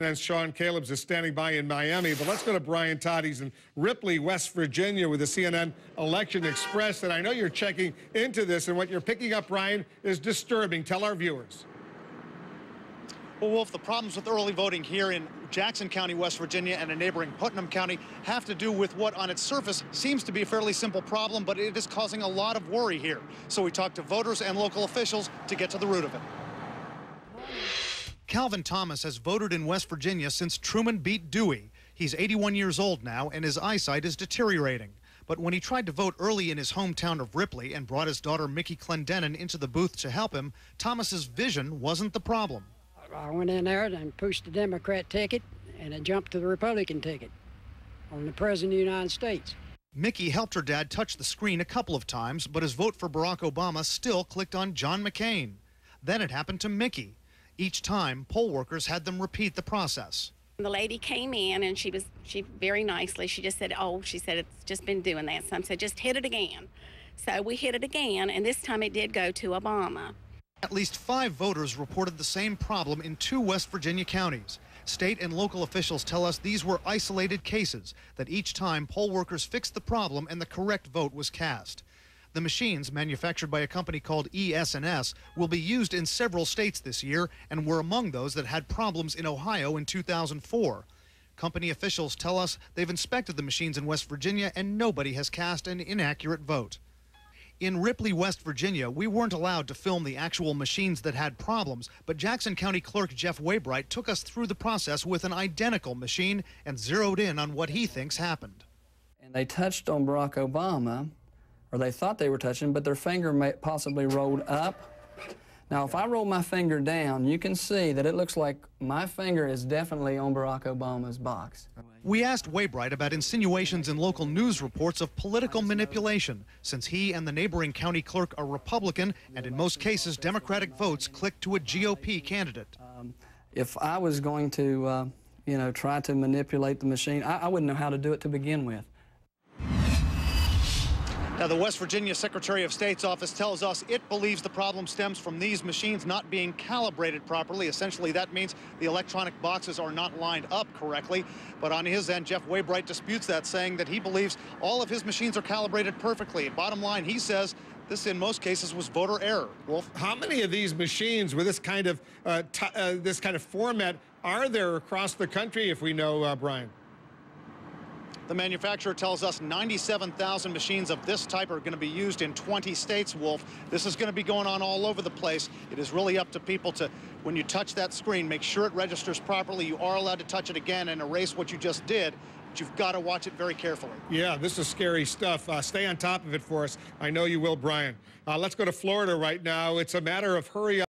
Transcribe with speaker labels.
Speaker 1: And Sean Caleb's is standing by in Miami, but let's go to Brian Todd. He's in Ripley, West Virginia with the CNN Election Express. And I know you're checking into this, and what you're picking up, Brian, is disturbing. Tell our viewers.
Speaker 2: Well, Wolf, the problems with early voting here in Jackson County, West Virginia, and a neighboring Putnam County have to do with what on its surface seems to be a fairly simple problem, but it is causing a lot of worry here. So we talked to voters and local officials to get to the root of it. Calvin Thomas has voted in West Virginia since Truman beat Dewey. He's 81 years old now, and his eyesight is deteriorating. But when he tried to vote early in his hometown of Ripley and brought his daughter Mickey Clendenin into the booth to help him, Thomas's vision wasn't the problem.
Speaker 3: I went in there and pushed the Democrat ticket, and I jumped to the Republican ticket on the President of the United States.
Speaker 2: Mickey helped her dad touch the screen a couple of times, but his vote for Barack Obama still clicked on John McCain. Then it happened to Mickey. Each time, poll workers had them repeat the process.
Speaker 4: The lady came in and she very nicely, she just said, she said, it's just been doing that. So I said, just hit it again. So we hit it again, and this time it did go to Obama.
Speaker 2: At least 5 voters reported the same problem in 2 West Virginia counties. State and local officials tell us these were isolated cases, that each time poll workers fixed the problem and the correct vote was cast. The machines, manufactured by a company called ES&S, will be used in several states this year and were among those that had problems in Ohio in 2004. Company officials tell us they've inspected the machines in West Virginia and nobody has cast an inaccurate vote. In Ripley, West Virginia, we weren't allowed to film the actual machines that had problems, but Jackson County Clerk Jeff Waybright took us through the process with an identical machine and zeroed in on what he thinks happened.
Speaker 5: And they touched on Barack Obama, or they thought they were touching, but their finger may possibly rolled up. Now, if I roll my finger down, you can see that it looks like my finger is definitely on Barack Obama's box.
Speaker 2: We asked Waybright about insinuations in local news reports of political manipulation, since he and the neighboring county clerk are Republican, and in most cases, Democratic votes click to a GOP candidate.
Speaker 5: If I was going to, try to manipulate the machine, I wouldn't know how to do it to begin with. Now, the West Virginia Secretary of State's office tells us it believes the problem stems from these machines not being calibrated properly. Essentially, that means the electronic boxes are not lined up correctly. But on his end, Jeff Waybright disputes that, saying that he believes all of his machines are calibrated perfectly. Bottom line, he says this, in most cases, was voter error. Wolf?
Speaker 1: How many of these machines with this kind of format are there across the country, if we know, Brian?
Speaker 2: The manufacturer tells us 97,000 machines of this type are going to be used in 20 states, Wolf. This is going to be going on all over the place. It is really up to people to, when you touch that screen, make sure it registers properly. You are allowed to touch it again and erase what you just did, but you've got to watch it very carefully.
Speaker 1: Yeah, this is scary stuff. Stay on top of it for us. I know you will, Brian. Let's go to Florida right now. It's a matter of hurry up.